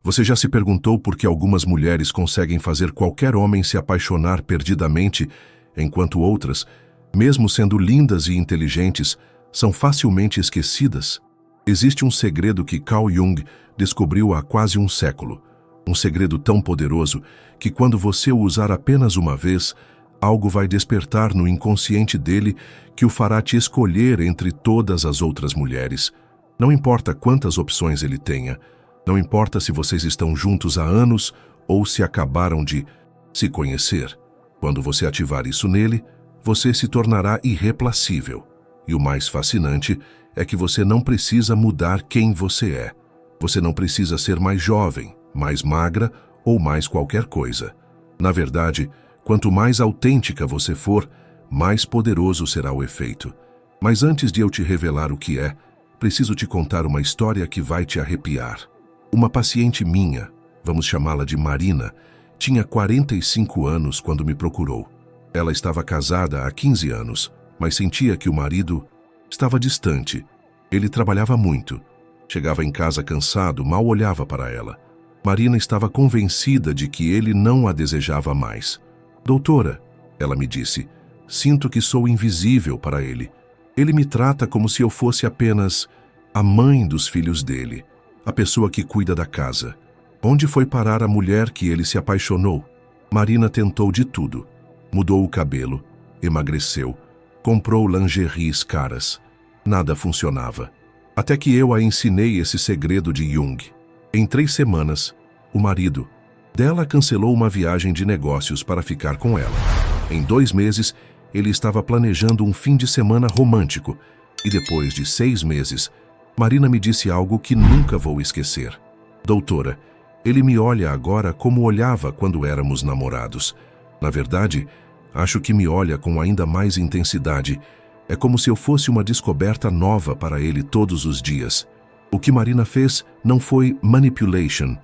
Você já se perguntou por que algumas mulheres conseguem fazer qualquer homem se apaixonar perdidamente, enquanto outras, mesmo sendo lindas e inteligentes, são facilmente esquecidas? Existe um segredo que Carl Jung descobriu há quase um século. Um segredo tão poderoso que quando você o usar apenas uma vez, algo vai despertar no inconsciente dele que o fará te escolher entre todas as outras mulheres. Não importa quantas opções ele tenha, não importa se vocês estão juntos há anos ou se acabaram de se conhecer. Quando você ativar isso nele, você se tornará irreplaçível. E o mais fascinante é que você não precisa mudar quem você é. Você não precisa ser mais jovem, mais magra ou mais qualquer coisa. Na verdade, quanto mais autêntica você for, mais poderoso será o efeito. Mas antes de eu te revelar o que é, preciso te contar uma história que vai te arrepiar. Uma paciente minha, vamos chamá-la de Marina, tinha 45 anos quando me procurou. Ela estava casada há 15 anos, mas sentia que o marido estava distante. Ele trabalhava muito. Chegava em casa cansado, mal olhava para ela. Marina estava convencida de que ele não a desejava mais. Doutora, ela me disse, sinto que sou invisível para ele. Ele me trata como se eu fosse apenas a mãe dos filhos dele, a pessoa que cuida da casa. Onde foi parar a mulher que ele se apaixonou? Marina tentou de tudo. Mudou o cabelo, emagreceu, comprou lingeries caras. Nada funcionava. Até que eu a ensinei esse segredo de Jung. Em 3 semanas, o marido dela cancelou uma viagem de negócios para ficar com ela. Em 2 meses, ele estava planejando um fim de semana romântico. E depois de 6 meses, Marina me disse algo que nunca vou esquecer. Doutora, ele me olha agora como olhava quando éramos namorados. Na verdade, acho que me olha com ainda mais intensidade. É como se eu fosse uma descoberta nova para ele todos os dias. O que Marina fez não foi manipulation,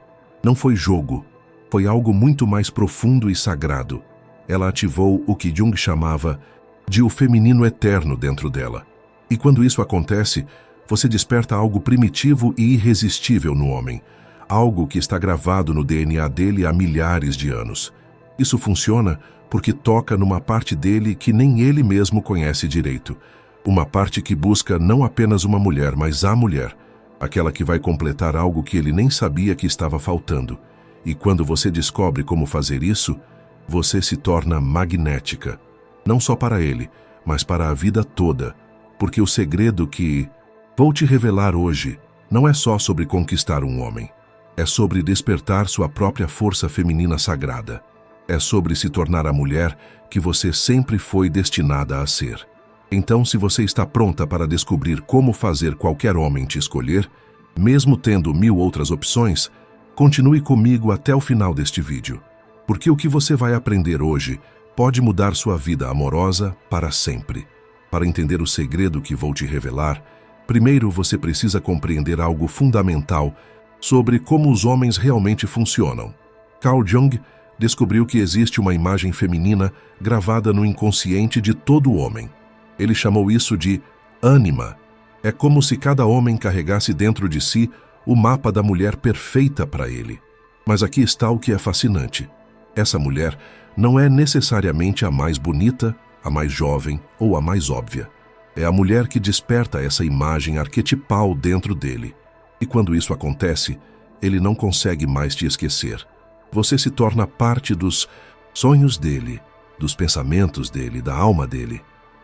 não foi jogo. Foi algo muito mais profundo e sagrado. Ela ativou o que Jung chamava de o feminino eterno dentro dela. E quando isso acontece, você desperta algo primitivo e irresistível no homem. Algo que está gravado no DNA dele há milhares de anos. Isso funciona porque toca numa parte dele que nem ele mesmo conhece direito. Uma parte que busca não apenas uma mulher, mas a mulher. Aquela que vai completar algo que ele nem sabia que estava faltando. E quando você descobre como fazer isso, você se torna magnética. Não só para ele, mas para a vida toda. Porque o segredo que vou te revelar hoje não é só sobre conquistar um homem. É sobre despertar sua própria força feminina sagrada. É sobre se tornar a mulher que você sempre foi destinada a ser. Então, se você está pronta para descobrir como fazer qualquer homem te escolher, mesmo tendo 1000 outras opções, continue comigo até o final deste vídeo. Porque o que você vai aprender hoje pode mudar sua vida amorosa para sempre. Para entender o segredo que vou te revelar, primeiro você precisa compreender algo fundamental sobre como os homens realmente funcionam. Carl Jung descobriu que existe uma imagem feminina gravada no inconsciente de todo homem. Ele chamou isso de ânima. É como se cada homem carregasse dentro de si o mapa da mulher perfeita para ele. Mas aqui está o que é fascinante. Essa mulher não é necessariamente a mais bonita, a mais jovem ou a mais óbvia. É a mulher que desperta essa imagem arquetipal dentro dele. E quando isso acontece, ele não consegue mais te esquecer. Você se torna parte dos sonhos dele, dos pensamentos dele, da alma dele.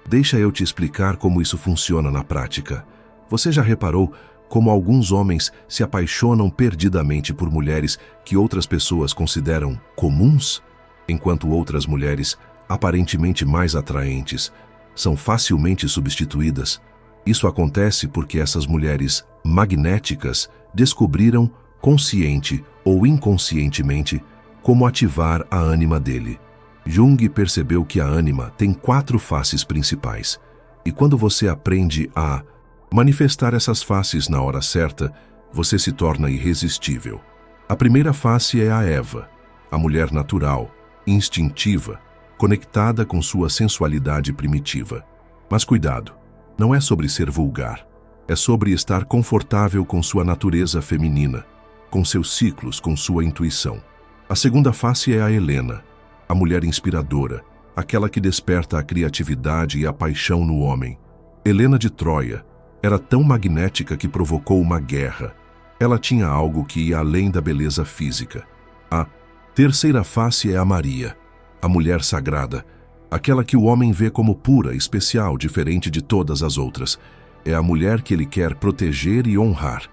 Deixa eu te explicar como isso funciona na prática. Você já reparou como alguns homens se apaixonam perdidamente por mulheres que outras pessoas consideram comuns, enquanto outras mulheres, aparentemente mais atraentes, são facilmente substituídas? Isso acontece porque essas mulheres magnéticas descobriram, consciente ou inconscientemente, como ativar a ânima dele. Jung percebeu que a ânima tem 4 faces principais. E quando você aprende a manifestar essas faces na hora certa, você se torna irresistível. A primeira face é a Eva, a mulher natural, instintiva, conectada com sua sensualidade primitiva. Mas cuidado, não é sobre ser vulgar. É sobre estar confortável com sua natureza feminina. com seus ciclos, com sua intuição. A segunda face é a Helena, a mulher inspiradora, aquela que desperta a criatividade e a paixão no homem. Helena de Troia era tão magnética que provocou uma guerra. Ela tinha algo que ia além da beleza física. A terceira face é a Maria, a mulher sagrada, aquela que o homem vê como pura, especial, diferente de todas as outras. É a mulher que ele quer proteger e honrar.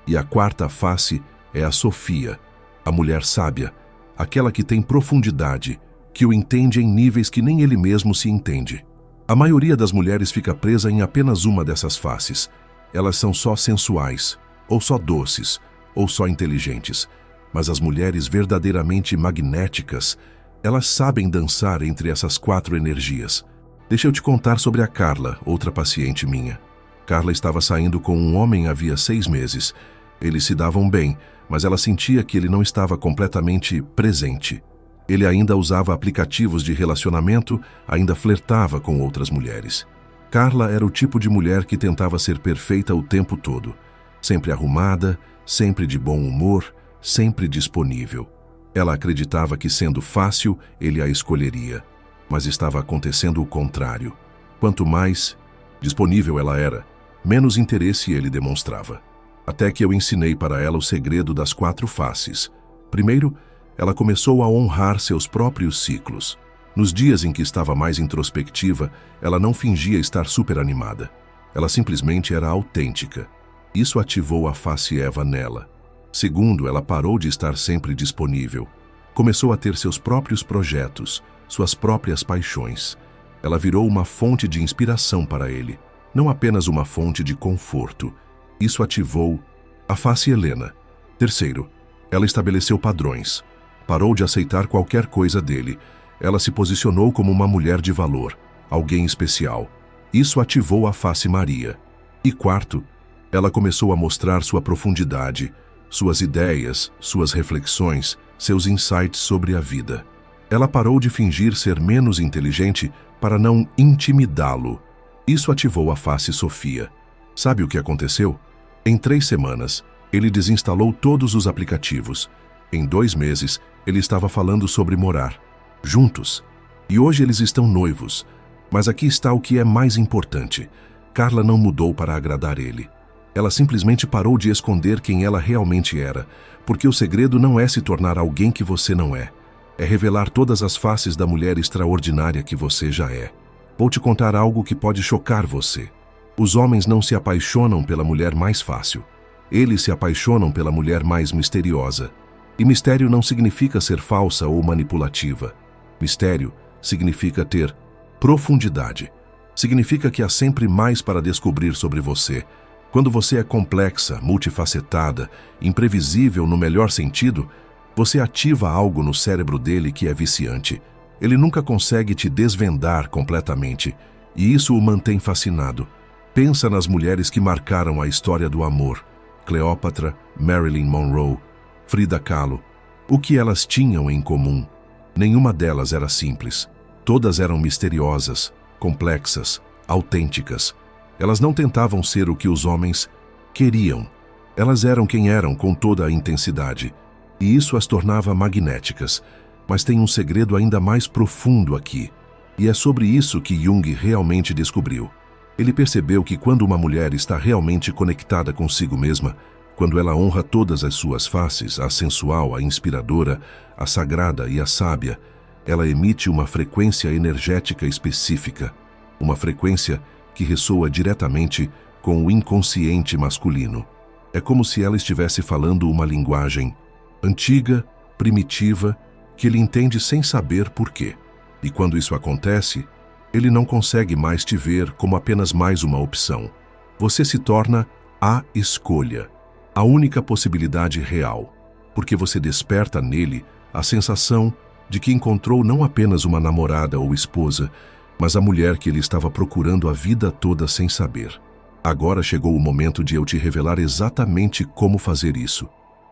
E a quarta face é a Sofia, a mulher sábia, aquela que tem profundidade, que o entende em níveis que nem ele mesmo se entende. A maioria das mulheres fica presa em apenas uma dessas faces. Elas são só sensuais, ou só doces, ou só inteligentes. Mas as mulheres verdadeiramente magnéticas, elas sabem dançar entre essas quatro energias. Deixa eu te contar sobre a Carla, outra paciente minha. Carla estava saindo com um homem havia 6 meses. Eles se davam bem, mas ela sentia que ele não estava completamente presente. Ele ainda usava aplicativos de relacionamento, ainda flertava com outras mulheres. Carla era o tipo de mulher que tentava ser perfeita o tempo todo. Sempre arrumada, sempre de bom humor, sempre disponível. Ela acreditava que, sendo fácil, ele a escolheria. Mas estava acontecendo o contrário. Quanto mais disponível ela era, menos interesse ele demonstrava. Até que eu ensinei para ela o segredo das 4 faces. Primeiro, ela começou a honrar seus próprios ciclos. Nos dias em que estava mais introspectiva, ela não fingia estar super animada. Ela simplesmente era autêntica. Isso ativou a face Eva nela. Segundo, ela parou de estar sempre disponível. Começou a ter seus próprios projetos, suas próprias paixões. Ela virou uma fonte de inspiração para ele, não apenas uma fonte de conforto. Isso ativou a face Helena. Terceiro, ela estabeleceu padrões. Parou de aceitar qualquer coisa dele. Ela se posicionou como uma mulher de valor, alguém especial. Isso ativou a face Maria. E quarto, ela começou a mostrar sua profundidade, suas ideias, suas reflexões, seus insights sobre a vida. Ela parou de fingir ser menos inteligente para não intimidá-lo. Isso ativou a face Sofia. Sabe o que aconteceu? Em 3 semanas, ele desinstalou todos os aplicativos. Em 2 meses, ele estava falando sobre morar juntos. E hoje eles estão noivos. Mas aqui está o que é mais importante. Carla não mudou para agradar ele. Ela simplesmente parou de esconder quem ela realmente era, porque o segredo não é se tornar alguém que você não é. É revelar todas as faces da mulher extraordinária que você já é. Vou te contar algo que pode chocar você. Os homens não se apaixonam pela mulher mais fácil. Eles se apaixonam pela mulher mais misteriosa. E mistério não significa ser falsa ou manipulativa. Mistério significa ter profundidade. Significa que há sempre mais para descobrir sobre você. Quando você é complexa, multifacetada, imprevisível no melhor sentido, você ativa algo no cérebro dele que é viciante. Ele nunca consegue te desvendar completamente, e isso o mantém fascinado. Pensa nas mulheres que marcaram a história do amor. Cleópatra, Marilyn Monroe, Frida Kahlo. O que elas tinham em comum? Nenhuma delas era simples. Todas eram misteriosas, complexas, autênticas. Elas não tentavam ser o que os homens queriam. Elas eram quem eram com toda a intensidade. E isso as tornava magnéticas. Mas tem um segredo ainda mais profundo aqui. E é sobre isso que Jung realmente descobriu. Ele percebeu que quando uma mulher está realmente conectada consigo mesma, quando ela honra todas as suas faces, a sensual, a inspiradora, a sagrada e a sábia, ela emite uma frequência energética específica, uma frequência que ressoa diretamente com o inconsciente masculino. É como se ela estivesse falando uma linguagem antiga, primitiva, que ele entende sem saber por quê. E quando isso acontece, ele não consegue mais te ver como apenas mais uma opção. Você se torna a escolha, a única possibilidade real, porque você desperta nele a sensação de que encontrou não apenas uma namorada ou esposa, mas a mulher que ele estava procurando a vida toda sem saber. Agora chegou o momento de eu te revelar exatamente como fazer isso.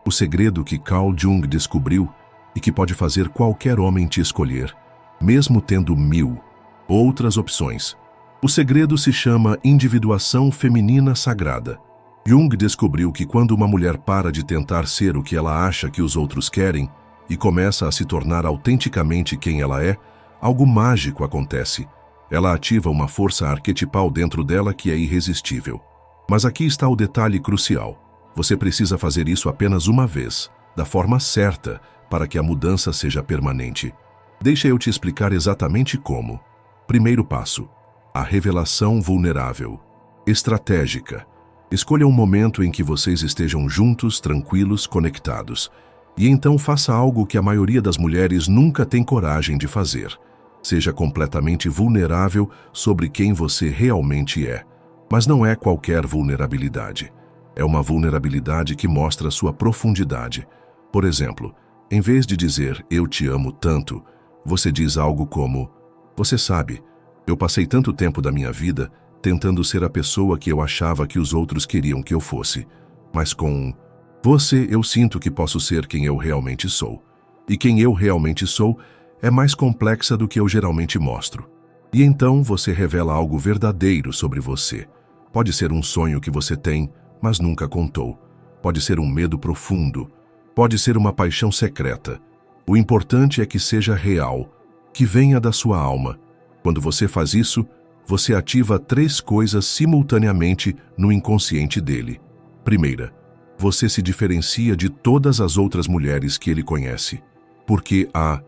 O segredo que Carl Jung descobriu e que pode fazer qualquer homem te escolher, mesmo tendo 1000 outras opções. O segredo se chama individuação feminina sagrada. Jung descobriu que quando uma mulher para de tentar ser o que ela acha que os outros querem e começa a se tornar autenticamente quem ela é, algo mágico acontece. Ela ativa uma força arquetipal dentro dela que é irresistível. Mas aqui está o detalhe crucial. Você precisa fazer isso apenas uma vez, da forma certa, para que a mudança seja permanente. Deixa eu te explicar exatamente como. Primeiro passo: a revelação vulnerável. Estratégica. Escolha um momento em que vocês estejam juntos, tranquilos, conectados. E então faça algo que a maioria das mulheres nunca tem coragem de fazer. Seja completamente vulnerável sobre quem você realmente é. Mas não é qualquer vulnerabilidade. É uma vulnerabilidade que mostra sua profundidade. Por exemplo, em vez de dizer "eu te amo tanto", você diz algo como: "Você sabe, eu passei tanto tempo da minha vida tentando ser a pessoa que eu achava que os outros queriam que eu fosse. Mas com você eu sinto que posso ser quem eu realmente sou. E quem eu realmente sou é mais complexa do que eu geralmente mostro." E então você revela algo verdadeiro sobre você. Pode ser um sonho que você tem, mas nunca contou. Pode ser um medo profundo. Pode ser uma paixão secreta. O importante é que seja real, que venha da sua alma. Quando você faz isso, você ativa 3 coisas simultaneamente no inconsciente dele. Primeira, você se diferencia de todas as outras mulheres que ele conhece. Porque a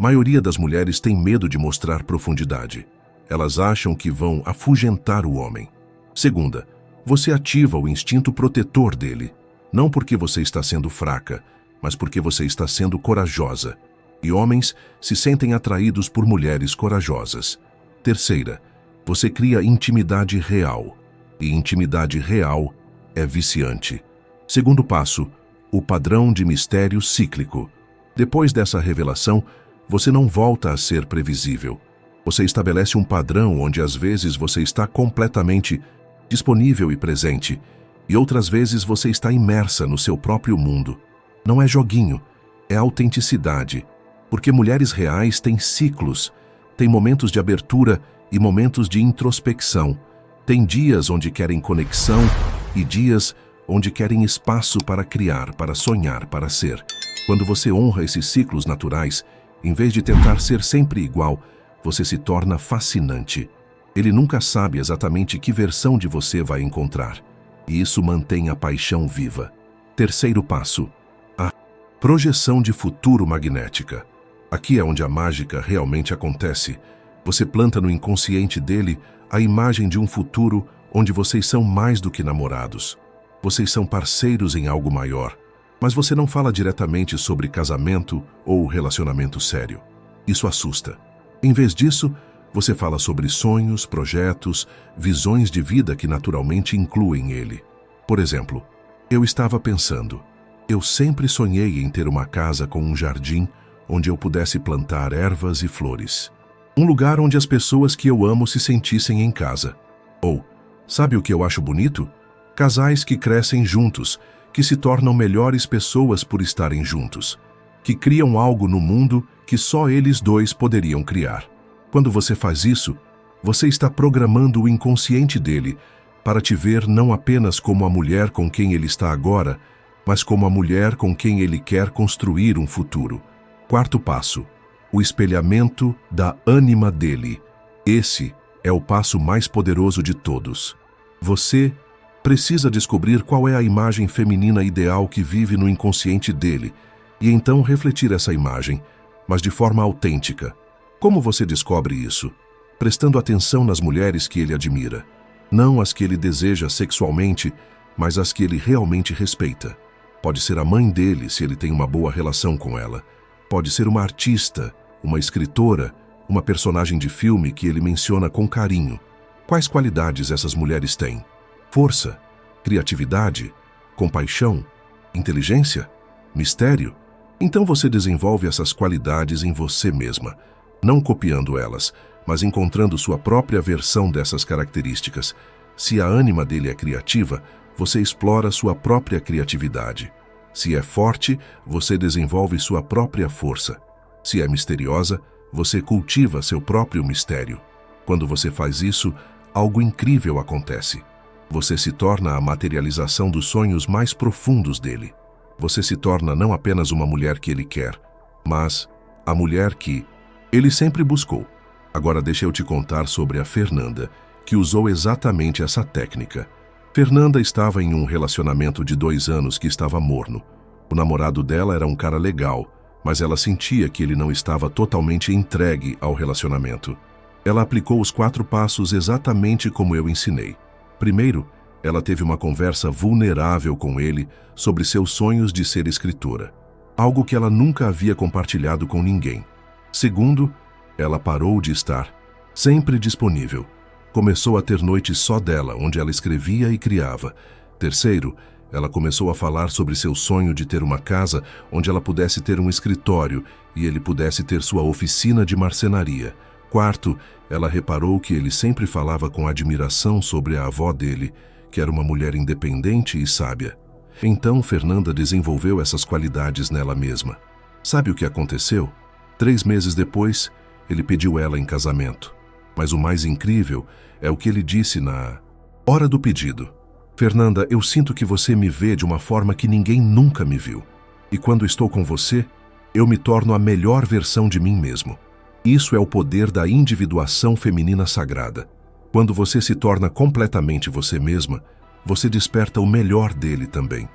maioria das mulheres tem medo de mostrar profundidade. Elas acham que vão afugentar o homem. Segunda, você ativa o instinto protetor dele. Não porque você está sendo fraca, mas porque você está sendo corajosa. E homens se sentem atraídos por mulheres corajosas. Terceira, você cria intimidade real. E intimidade real é viciante. Segundo passo, o padrão de mistério cíclico. Depois dessa revelação, você não volta a ser previsível. Você estabelece um padrão onde às vezes você está completamente disponível e presente, e outras vezes você está imersa no seu próprio mundo. Não é joguinho, é autenticidade. Porque mulheres reais têm ciclos, têm momentos de abertura e momentos de introspecção. Tem dias onde querem conexão e dias onde querem espaço para criar, para sonhar, para ser. Quando você honra esses ciclos naturais, em vez de tentar ser sempre igual, você se torna fascinante. Ele nunca sabe exatamente que versão de você vai encontrar. E isso mantém a paixão viva. Terceiro passo: a projeção de futuro magnética. Aqui é onde a mágica realmente acontece. Você planta no inconsciente dele a imagem de um futuro onde vocês são mais do que namorados. Vocês são parceiros em algo maior. Mas você não fala diretamente sobre casamento ou relacionamento sério. Isso assusta. Em vez disso, você fala sobre sonhos, projetos, visões de vida que naturalmente incluem ele. Por exemplo, eu estava pensando, eu sempre sonhei em ter uma casa com um jardim onde eu pudesse plantar ervas e flores. Um lugar onde as pessoas que eu amo se sentissem em casa. Ou, sabe o que eu acho bonito? Casais que crescem juntos, que se tornam melhores pessoas por estarem juntos, que criam algo no mundo que só eles dois poderiam criar. Quando você faz isso, você está programando o inconsciente dele para te ver não apenas como a mulher com quem ele está agora, mas como a mulher com quem ele quer construir um futuro. Quarto passo: o espelhamento da ânima dele. Esse é o passo mais poderoso de todos. Você precisa descobrir qual é a imagem feminina ideal que vive no inconsciente dele e então refletir essa imagem, mas de forma autêntica. Como você descobre isso? Prestando atenção nas mulheres que ele admira. Não as que ele deseja sexualmente, mas as que ele realmente respeita. Pode ser a mãe dele, se ele tem uma boa relação com ela. Pode ser uma artista, uma escritora, uma personagem de filme que ele menciona com carinho. Quais qualidades essas mulheres têm? Força, criatividade, compaixão, inteligência, mistério? Então você desenvolve essas qualidades em você mesma, não copiando elas, mas encontrando sua própria versão dessas características. Se a ânima dele é criativa, você explora sua própria criatividade. Se é forte, você desenvolve sua própria força. Se é misteriosa, você cultiva seu próprio mistério. Quando você faz isso, algo incrível acontece. Você se torna a materialização dos sonhos mais profundos dele. Você se torna não apenas uma mulher que ele quer, mas a mulher que ele sempre buscou. Agora deixa eu te contar sobre a Fernanda, que usou exatamente essa técnica. Fernanda estava em um relacionamento de 2 anos que estava morno. O namorado dela era um cara legal, mas ela sentia que ele não estava totalmente entregue ao relacionamento. Ela aplicou os 4 passos exatamente como eu ensinei. Primeiro, ela teve uma conversa vulnerável com ele sobre seus sonhos de ser escritora, algo que ela nunca havia compartilhado com ninguém. Segundo, ela parou de estar sempre disponível. Começou a ter noites só dela, onde ela escrevia e criava. Terceiro, ela começou a falar sobre seu sonho de ter uma casa onde ela pudesse ter um escritório e ele pudesse ter sua oficina de marcenaria. Quarto, ela reparou que ele sempre falava com admiração sobre a avó dele, que era uma mulher independente e sábia. Então, Fernanda desenvolveu essas qualidades nela mesma. Sabe o que aconteceu? 3 meses depois, ele pediu ela em casamento. Mas o mais incrível é o que ele disse na hora do pedido. Fernanda, eu sinto que você me vê de uma forma que ninguém nunca me viu. E quando estou com você, eu me torno a melhor versão de mim mesmo. Isso é o poder da individuação feminina sagrada. Quando você se torna completamente você mesma, você desperta o melhor dele também.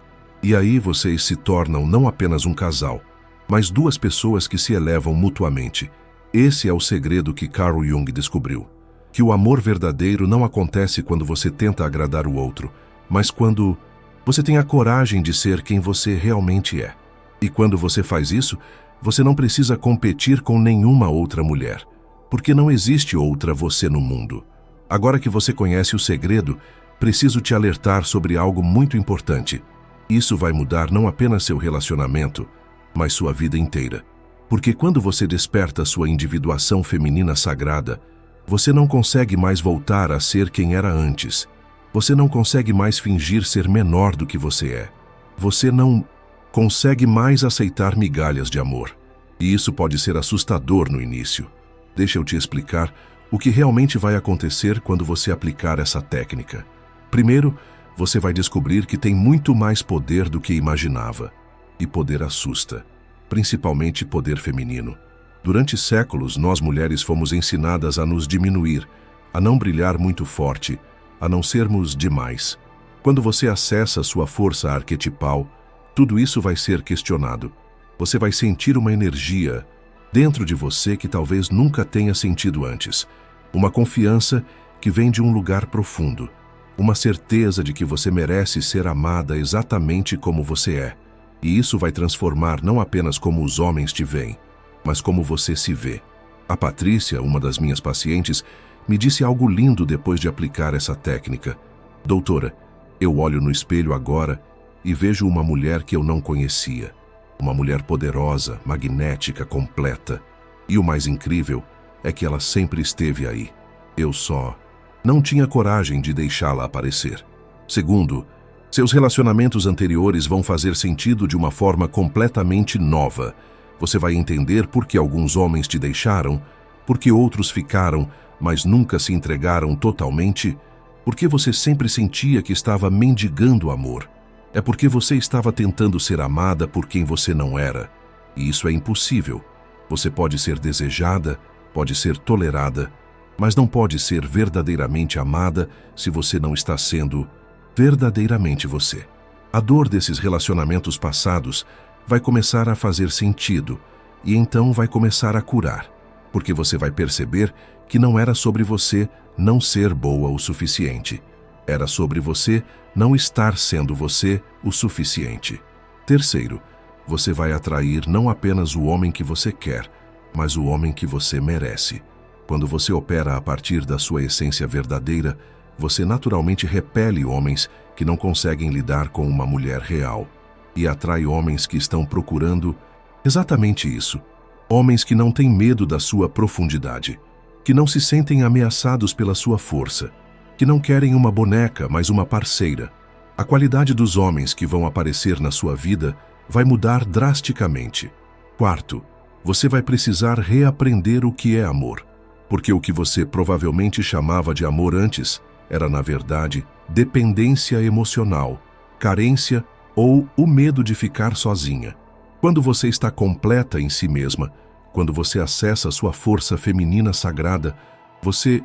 E aí vocês se tornam não apenas um casal, mas 2 pessoas que se elevam mutuamente. Esse é o segredo que Carl Jung descobriu. Que o amor verdadeiro não acontece quando você tenta agradar o outro, mas quando você tem a coragem de ser quem você realmente é. E quando você faz isso, você não precisa competir com nenhuma outra mulher, porque não existe outra você no mundo. Agora que você conhece o segredo, preciso te alertar sobre algo muito importante. Isso vai mudar não apenas seu relacionamento, mas sua vida inteira. Porque quando você desperta sua individuação feminina sagrada, você não consegue mais voltar a ser quem era antes. Você não consegue mais fingir ser menor do que você é. Você não consegue mais aceitar migalhas de amor. E isso pode ser assustador no início. Deixa eu te explicar o que realmente vai acontecer quando você aplicar essa técnica. Primeiro, você vai descobrir que tem muito mais poder do que imaginava. E poder assusta, principalmente poder feminino. Durante séculos, nós mulheres fomos ensinadas a nos diminuir, a não brilhar muito forte, a não sermos demais. Quando você acessa sua força arquetipal, tudo isso vai ser questionado. Você vai sentir uma energia dentro de você que talvez nunca tenha sentido antes. Uma confiança que vem de um lugar profundo. Uma certeza de que você merece ser amada exatamente como você é. E isso vai transformar não apenas como os homens te veem, mas como você se vê. A Patrícia, uma das minhas pacientes, me disse algo lindo depois de aplicar essa técnica. Doutora, eu olho no espelho agora e vejo uma mulher que eu não conhecia. Uma mulher poderosa, magnética, completa. E o mais incrível é que ela sempre esteve aí. Eu só não tinha coragem de deixá-la aparecer. Segundo, seus relacionamentos anteriores vão fazer sentido de uma forma completamente nova. Você vai entender por que alguns homens te deixaram, por que outros ficaram, mas nunca se entregaram totalmente, porque você sempre sentia que estava mendigando amor. É porque você estava tentando ser amada por quem você não era. E isso é impossível. Você pode ser desejada, pode ser tolerada, mas não pode ser verdadeiramente amada se você não está sendo verdadeiramente você. A dor desses relacionamentos passados vai começar a fazer sentido e então vai começar a curar, porque você vai perceber que não era sobre você não ser boa o suficiente. Era sobre você não estar sendo você o suficiente. Terceiro, você vai atrair não apenas o homem que você quer, mas o homem que você merece. Quando você opera a partir da sua essência verdadeira, você naturalmente repele homens que não conseguem lidar com uma mulher real e atrai homens que estão procurando exatamente isso. Homens que não têm medo da sua profundidade, que não se sentem ameaçados pela sua força, que não querem uma boneca, mas uma parceira. A qualidade dos homens que vão aparecer na sua vida vai mudar drasticamente. Quarto, você vai precisar reaprender o que é amor, porque o que você provavelmente chamava de amor antes era, na verdade, dependência emocional, carência ou o medo de ficar sozinha. Quando você está completa em si mesma, quando você acessa sua força feminina sagrada, você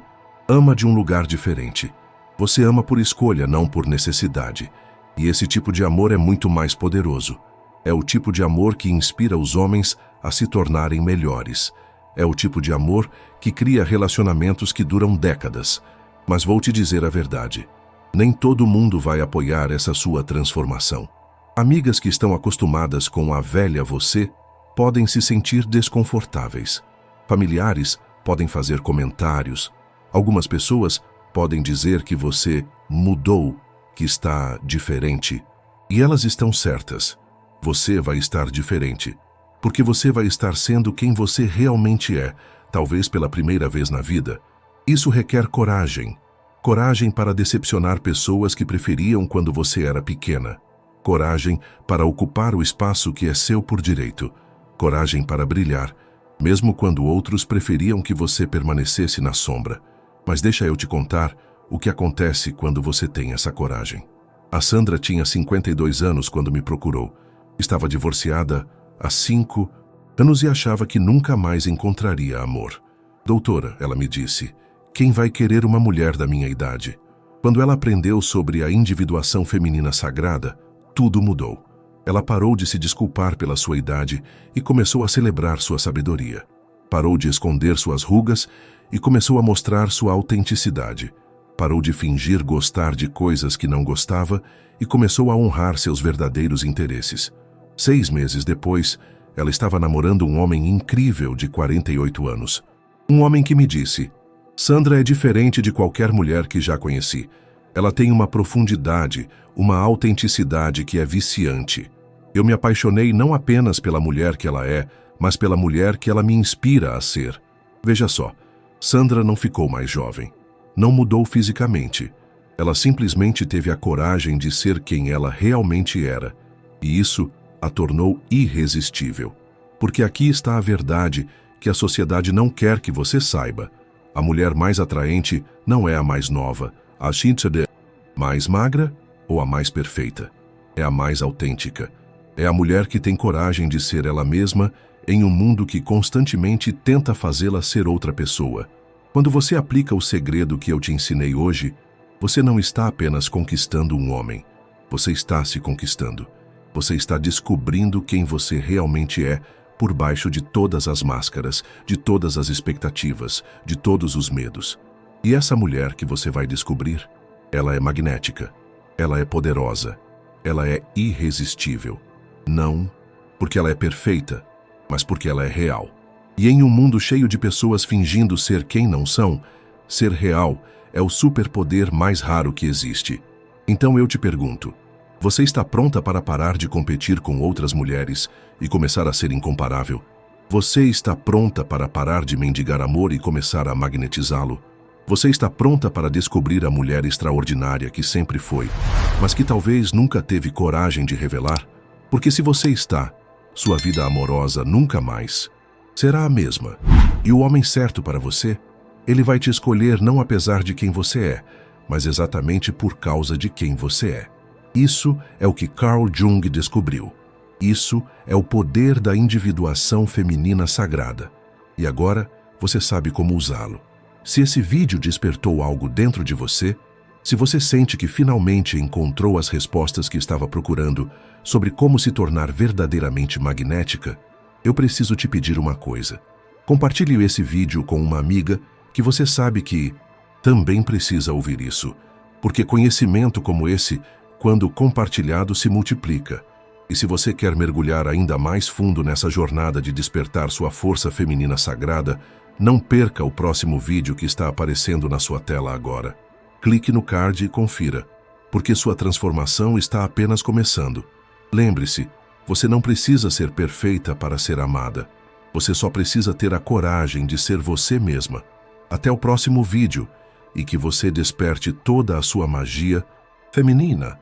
ama de um lugar diferente. Você ama por escolha, não por necessidade. E esse tipo de amor é muito mais poderoso. É o tipo de amor que inspira os homens a se tornarem melhores. É o tipo de amor que cria relacionamentos que duram décadas. Mas vou te dizer a verdade. Nem todo mundo vai apoiar essa sua transformação. Amigas que estão acostumadas com a velha você podem se sentir desconfortáveis. Familiares podem fazer comentários. Algumas pessoas podem dizer que você mudou, que está diferente. E elas estão certas. Você vai estar diferente, porque você vai estar sendo quem você realmente é, talvez pela primeira vez na vida. Isso requer coragem. Coragem para decepcionar pessoas que preferiam quando você era pequena. Coragem para ocupar o espaço que é seu por direito. Coragem para brilhar, mesmo quando outros preferiam que você permanecesse na sombra. Mas deixa eu te contar o que acontece quando você tem essa coragem. A Sandra tinha 52 anos quando me procurou. Estava divorciada há 5 anos e achava que nunca mais encontraria amor. Doutora, ela me disse, quem vai querer uma mulher da minha idade? Quando ela aprendeu sobre a individuação feminina sagrada, tudo mudou. Ela parou de se desculpar pela sua idade e começou a celebrar sua sabedoria. Parou de esconder suas rugas e começou a mostrar sua autenticidade. Parou de fingir gostar de coisas que não gostava e começou a honrar seus verdadeiros interesses. 6 meses depois, ela estava namorando um homem incrível de 48 anos. Um homem que me disse, Sandra é diferente de qualquer mulher que já conheci. Ela tem uma profundidade, uma autenticidade que é viciante. Eu me apaixonei não apenas pela mulher que ela é, mas pela mulher que ela me inspira a ser. Veja só, Sandra não ficou mais jovem. Não mudou fisicamente. Ela simplesmente teve a coragem de ser quem ela realmente era. E isso a tornou irresistível. Porque aqui está a verdade que a sociedade não quer que você saiba. A mulher mais atraente não é a mais nova, a mais magra ou a mais perfeita. É a mais autêntica. É a mulher que tem coragem de ser ela mesma em um mundo que constantemente tenta fazê-la ser outra pessoa. Quando você aplica o segredo que eu te ensinei hoje, você não está apenas conquistando um homem. Você está se conquistando. Você está descobrindo quem você realmente é por baixo de todas as máscaras, de todas as expectativas, de todos os medos. E essa mulher que você vai descobrir, ela é magnética, ela é poderosa, ela é irresistível. Não porque ela é perfeita, mas porque ela é real. E em um mundo cheio de pessoas fingindo ser quem não são, ser real é o superpoder mais raro que existe. Então eu te pergunto, você está pronta para parar de competir com outras mulheres e começar a ser incomparável? Você está pronta para parar de mendigar amor e começar a magnetizá-lo? Você está pronta para descobrir a mulher extraordinária que sempre foi, mas que talvez nunca teve coragem de revelar? Porque se você está, sua vida amorosa nunca mais será a mesma. E o homem certo para você, ele vai te escolher não apesar de quem você é, mas exatamente por causa de quem você é. Isso é o que Carl Jung descobriu. Isso é o poder da individuação feminina sagrada. E agora você sabe como usá-lo. Se esse vídeo despertou algo dentro de você, se você sente que finalmente encontrou as respostas que estava procurando sobre como se tornar verdadeiramente magnética, eu preciso te pedir uma coisa. Compartilhe esse vídeo com uma amiga que você sabe que também precisa ouvir isso, porque conhecimento como esse, quando compartilhado, se multiplica. E se você quer mergulhar ainda mais fundo nessa jornada de despertar sua força feminina sagrada, não perca o próximo vídeo que está aparecendo na sua tela agora. Clique no card e confira, porque sua transformação está apenas começando. Lembre-se, você não precisa ser perfeita para ser amada. Você só precisa ter a coragem de ser você mesma. Até o próximo vídeo, e que você desperte toda a sua magia feminina.